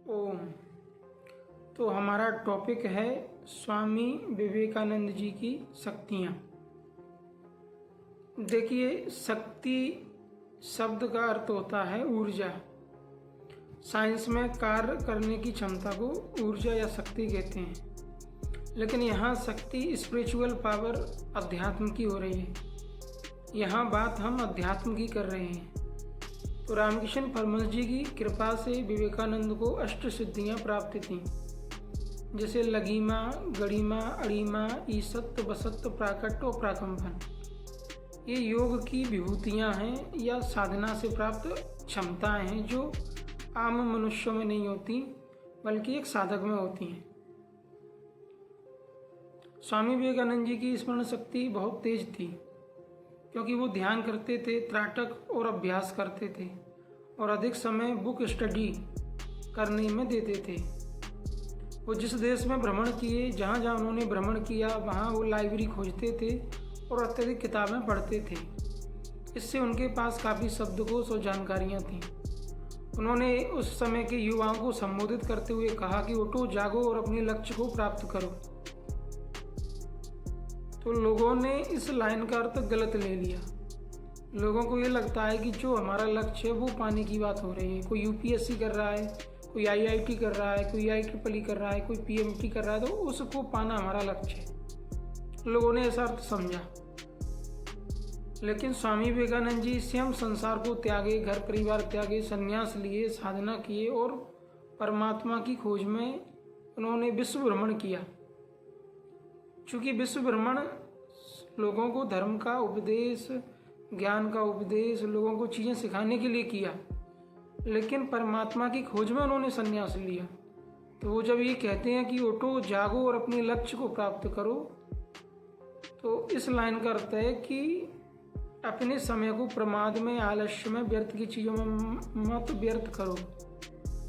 ओम। तो हमारा टॉपिक है स्वामी विवेकानंद जी की शक्तियाँ। देखिए, शक्ति शब्द का अर्थ होता है ऊर्जा। साइंस में कार्य करने की क्षमता को ऊर्जा या शक्ति कहते हैं, लेकिन यहाँ शक्ति स्पिरिचुअल पावर, अध्यात्म की हो रही है। यहाँ बात हम अध्यात्म की कर रहे हैं। तो रामकृष्ण परमहंस जी की कृपा से विवेकानंद को अष्ट सिद्धियाँ प्राप्त थीं, जैसे लगीमा, गड़ीमा, अड़ीमा, ईसत्व, बसत्व, प्राकट्य और प्राकंपन। ये योग की विभूतियाँ हैं या साधना से प्राप्त क्षमताएं हैं जो आम मनुष्यों में नहीं होती, बल्कि एक साधक में होती हैं। स्वामी विवेकानंद जी की स्मरण शक्ति बहुत तेज थी, क्योंकि वो ध्यान करते थे, त्राटक और अभ्यास करते थे और अधिक समय बुक स्टडी करने में देते थे। वो जिस देश में भ्रमण किए, जहाँ जहाँ उन्होंने भ्रमण किया, वहाँ वो लाइब्रेरी खोजते थे और अत्यधिक किताबें पढ़ते थे। इससे उनके पास काफ़ी शब्दकोश और जानकारियाँ थीं। उन्होंने उस समय के युवाओं को संबोधित करते हुए कहा कि उठो, जागो और अपने लक्ष्य को प्राप्त करो। तो लोगों ने इस लाइन का अर्थ गलत ले लिया। लोगों को ये लगता है कि जो हमारा लक्ष्य है वो पाने की बात हो रही है। कोई यूपीएससी कर रहा है, कोई आईआईटी कर रहा है, कोई IEEE कर रहा है, कोई पीएमटी कर रहा है, तो उसको पाना हमारा लक्ष्य है। लोगों ने ऐसा अर्थ समझा। लेकिन स्वामी विवेकानंद जी स्वयं संसार को त्यागे, घर परिवार त्यागे, संन्यास लिए, साधना किए और परमात्मा की खोज में उन्होंने विश्व भ्रमण किया। चूँकि विश्व भ्रमण लोगों को धर्म का उपदेश, ज्ञान का उपदेश, लोगों को चीज़ें सिखाने के लिए किया, लेकिन परमात्मा की खोज में उन्होंने संन्यास लिया। तो वो जब ये कहते हैं कि उठो, जागो और अपने लक्ष्य को प्राप्त करो, तो इस लाइन का अर्थ है कि अपने समय को प्रमाद में, आलस्य में, व्यर्थ की चीज़ों में मत व्यर्थ करो।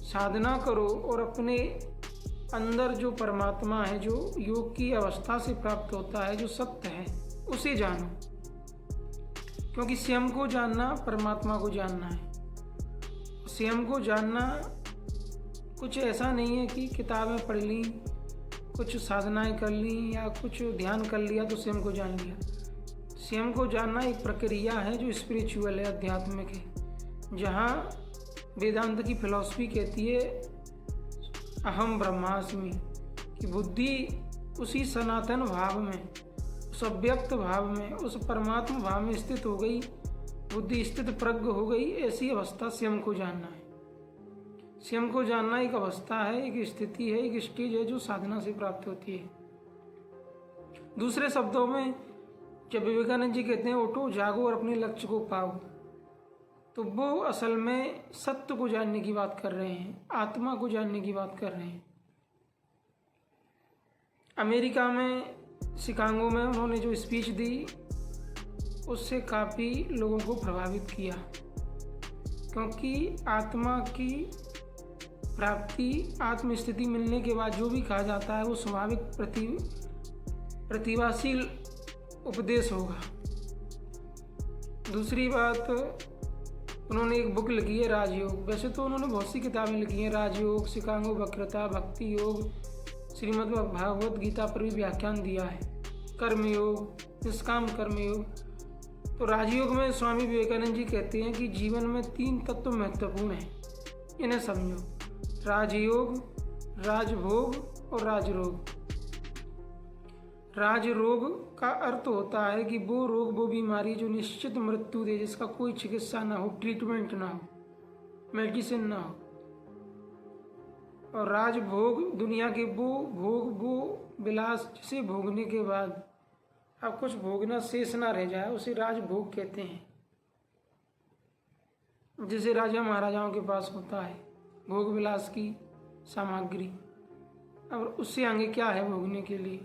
साधना करो और अपने अंदर जो परमात्मा है, जो योग की अवस्था से प्राप्त होता है, जो सत्य है, उसे जानो। क्योंकि स्वयं को जानना परमात्मा को जानना है। स्वयं को जानना कुछ ऐसा नहीं है कि किताबें पढ़ ली, कुछ साधनाएं कर ली या कुछ ध्यान कर लिया तो स्वयं को जान लिया। स्वयं को जानना एक प्रक्रिया है जो स्पिरिचुअल है, आध्यात्मिक है। जहाँ वेदांत की फिलॉसफी कहती है अहम ब्रह्मास्मि, कि बुद्धि उसी सनातन भाव में, उस अव्यक्त भाव में, उस परमात्मा भाव में स्थित हो गई, बुद्धि स्थित प्रज्ञ हो गई। ऐसी अवस्था स्वयं को जानना है। स्वयं को जानना एक अवस्था है, एक स्थिति है, एक स्टेज है जो साधना से प्राप्त होती है। दूसरे शब्दों में जब विवेकानंद जी कहते हैं उठो, जागो और अपने लक्ष्य को पाओ, तो वो असल में सत्य को जानने की बात कर रहे हैं, आत्मा को जानने की बात कर रहे हैं। अमेरिका में शिकागो में उन्होंने जो स्पीच दी, उससे काफ़ी लोगों को प्रभावित किया, क्योंकि आत्मा की प्राप्ति, आत्मस्थिति मिलने के बाद जो भी कहा जाता है वो स्वाभाविक प्रतिभाशील उपदेश होगा। दूसरी बात, उन्होंने एक बुक लिखी है राजयोग। वैसे तो उन्होंने बहुत सी किताबें लिखी हैं, राजयोग, शिकागो वक्रता, भक्ति योग, श्रीमद् भागवत गीता पर भी व्याख्यान दिया है, कर्मयोग, निष्काम कर्मयोग। तो राजयोग में स्वामी विवेकानंद जी कहते हैं कि जीवन में 3 तत्व महत्वपूर्ण हैं, इन्हें समझो। राजयोग, राजभोग और राजरोग। राजरोग का अर्थ होता है कि वो रोग, वो बीमारी जो निश्चित मृत्यु दे, जिसका कोई चिकित्सा ना हो, ट्रीटमेंट ना हो, मेडिसिन ना हो। और राजभोग दुनिया के वो भोग, वो विलास जिसे भोगने के बाद अब कुछ भोगना शेष ना रह जाए, उसे राजभोग कहते हैं। जिसे राजा महाराजाओं के पास होता है, भोग विलास की सामग्री। और उससे आगे क्या है भोगने के लिए।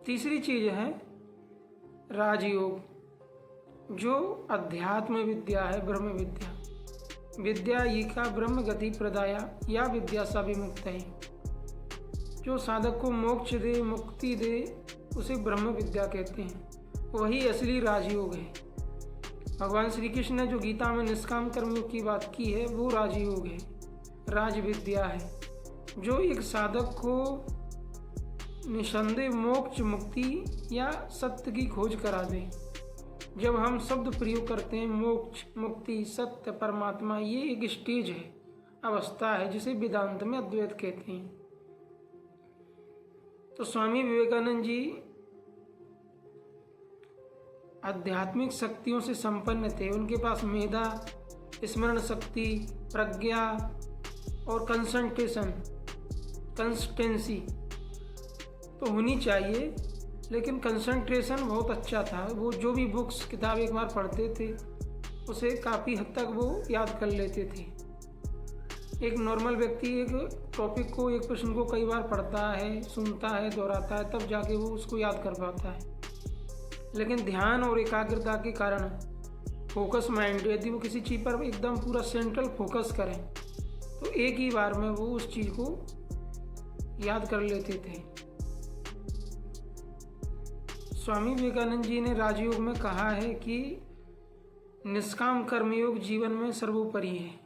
तीसरी चीज है राजयोग, जो अध्यात्म विद्या है, ब्रह्म विद्या। विद्या ये का ब्रह्म गति प्रदाया या विद्या सा विमुक्त है, जो साधक को मोक्ष दे, मुक्ति दे, उसे ब्रह्म विद्या कहते हैं। वही असली राजयोग है। भगवान श्री कृष्ण ने जो गीता में निष्काम कर्मयोग की बात की है वो राजयोग है, राजविद्या है, जो एक साधक को निसंदेह मोक्ष, मुक्ति या सत्य की खोज करा दे। जब हम शब्द प्रयोग करते हैं मोक्ष, मुक्ति, सत्य, परमात्मा, ये एक स्टेज है, अवस्था है, जिसे वेदांत में अद्वैत कहते हैं। तो स्वामी विवेकानंद जी आध्यात्मिक शक्तियों से संपन्न थे। उनके पास मेधा, स्मरण शक्ति, प्रज्ञा और कंसिस्टेंसी तो होनी चाहिए, लेकिन कंसंट्रेशन बहुत अच्छा था। वो जो भी बुक्स, किताब एक बार पढ़ते थे उसे काफ़ी हद तक वो याद कर लेते थे। एक नॉर्मल व्यक्ति एक टॉपिक को, एक प्रश्न को कई बार पढ़ता है, सुनता है, दोहराता है, तब जाके वो उसको याद कर पाता है। लेकिन ध्यान और एकाग्रता के कारण फोकस माइंड, यदि वो किसी चीज़ पर एकदम पूरा सेंट्रल फोकस करें तो एक ही बार में वो उस चीज़ को याद कर लेते थे। स्वामी विवेकानंद जी ने राजयोग में कहा है कि निष्काम कर्मयोग जीवन में सर्वोपरि है।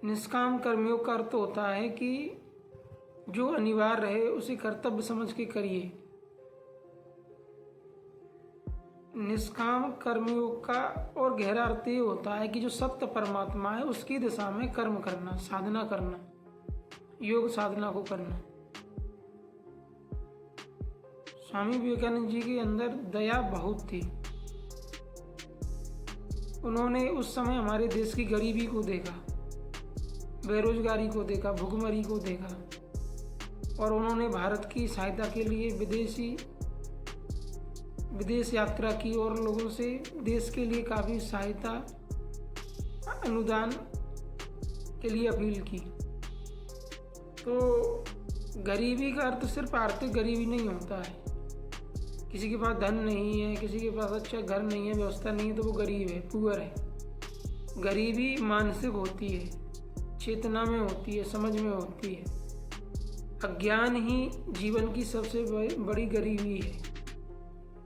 निष्काम कर्मयोग का अर्थ होता है कि जो अनिवार्य है उसे कर्तव्य समझ के करिए। निष्काम कर्मयोग का और गहरा अर्थ ये होता है कि जो सत्य परमात्मा है उसकी दिशा में कर्म करना, साधना करना, योग साधना को करना। स्वामी विवेकानंद जी के अंदर दया बहुत थी। उन्होंने उस समय हमारे देश की गरीबी को देखा, बेरोजगारी को देखा, भुखमरी को देखा, और उन्होंने भारत की सहायता के लिए विदेश यात्रा की और लोगों से देश के लिए काफ़ी सहायता, अनुदान के लिए अपील की। तो गरीबी का अर्थ सिर्फ आर्थिक गरीबी नहीं होता है। किसी के पास धन नहीं है, किसी के पास अच्छा घर नहीं है, व्यवस्था नहीं है, तो वो गरीब है, पुअर है। गरीबी मानसिक होती है, चेतना में होती है, समझ में होती है। अज्ञान ही जीवन की सबसे बड़ी गरीबी है,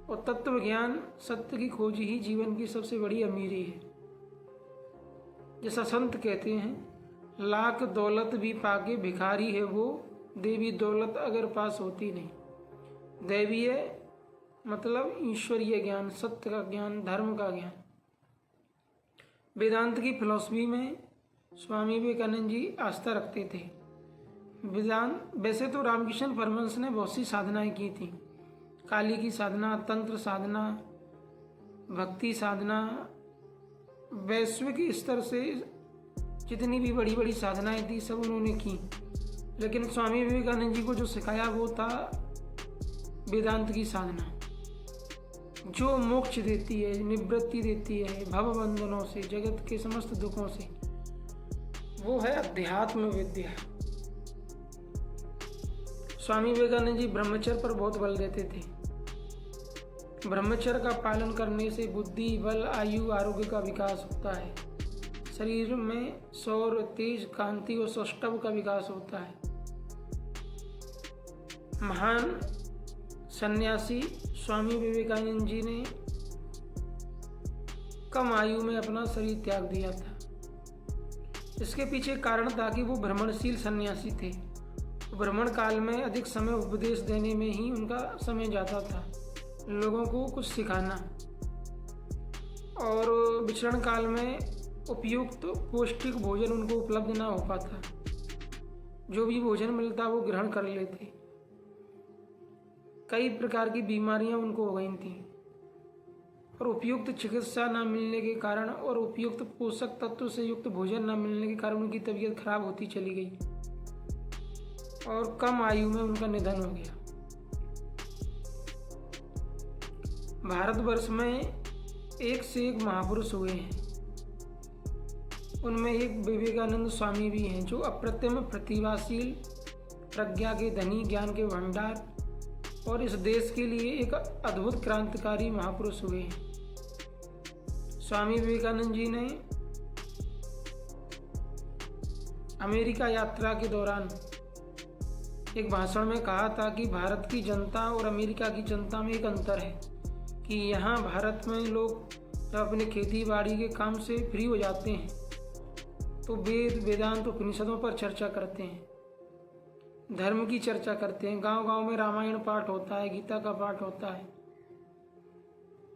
और तत्व ज्ञान, सत्य की खोज ही जीवन की सबसे बड़ी अमीरी है। जैसा संत कहते हैं, लाख दौलत भी पाके भिखारी है वो, देवी दौलत अगर पास होती नहीं। दैवीय मतलब ईश्वरीय ज्ञान, सत्य का ज्ञान, धर्म का ज्ञान। वेदांत की फिलॉसफी में स्वामी विवेकानंद जी आस्था रखते थे। वेदांत, वैसे तो रामकृष्ण परमहंस ने बहुत सी साधनाएं की थी, काली की साधना, तंत्र साधना, भक्ति साधना, वैश्विक स्तर से जितनी भी बड़ी बड़ी साधनाएं थी सब उन्होंने की। लेकिन स्वामी विवेकानंद जी को जो सिखाया वो था वेदांत की साधना, जो मोक्ष देती है, निवृत्ति देती है भव बंधनों से, जगत के समस्त दुखों से। वो है अध्यात्म विद्या। स्वामी विवेकानंद जी ब्रह्मचर्य पर बहुत बल देते थे। ब्रह्मचर्य का पालन करने से बुद्धि, बल, आयु, आरोग्य का विकास होता है। शरीर में सौर, तेज, कांति और सौष्ठव का विकास होता है। महान सन्यासी स्वामी विवेकानंद जी ने कम आयु में अपना शरीर त्याग दिया था। इसके पीछे कारण था कि वो भ्रमणशील सन्यासी थे। भ्रमण काल में अधिक समय उपदेश देने में ही उनका समय जाता था, लोगों को कुछ सिखाना, और विचरण काल में उपयुक्त पौष्टिक भोजन उनको उपलब्ध ना हो पाता। जो भी भोजन मिलता वो ग्रहण कर लेते। कई प्रकार की बीमारियां उनको हो गई थी, और उपयुक्त चिकित्सा न मिलने के कारण और उपयुक्त पोषक तत्व से युक्त भोजन न मिलने के कारण उनकी तबीयत खराब होती चली गई, और कम आयु में उनका निधन हो गया। भारतवर्ष में एक से एक महापुरुष हुए हैं। उनमें एक विवेकानंद स्वामी भी हैं, जो अप्रतिम प्रतिभाशील, प्रज्ञा के धनी, ज्ञान के भंडार और इस देश के लिए एक अद्भुत क्रांतिकारी महापुरुष हुए हैं। स्वामी विवेकानंद जी ने अमेरिका यात्रा के दौरान एक भाषण में कहा था कि भारत की जनता और अमेरिका की जनता में एक अंतर है कि यहाँ भारत में लोग जब अपने खेती बाड़ी के काम से फ्री हो जाते हैं तो वेद वेदांत उपनिषदों पर चर्चा करते हैं, धर्म की चर्चा करते हैं। गांव-गांव में रामायण पाठ होता है, गीता का पाठ होता है।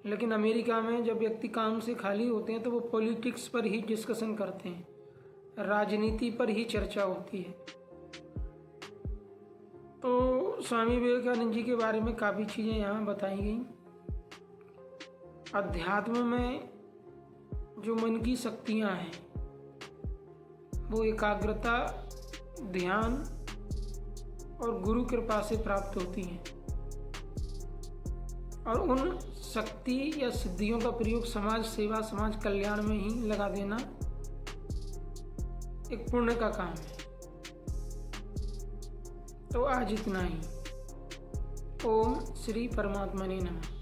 लेकिन अमेरिका में जब व्यक्ति काम से खाली होते हैं तो वो पॉलिटिक्स पर ही डिस्कशन करते हैं, राजनीति पर ही चर्चा होती है। तो स्वामी विवेकानंद जी के बारे में काफ़ी चीज़ें यहाँ बताई गई। अध्यात्म में जो मन की शक्तियाँ हैं वो एकाग्रता, ध्यान और गुरु कृपा से प्राप्त होती हैं, और उन शक्ति या सिद्धियों का प्रयोग समाज सेवा, समाज कल्याण में ही लगा देना एक पुण्य का काम है। तो आज इतना ही। ओम श्री परमात्मा ने नमः।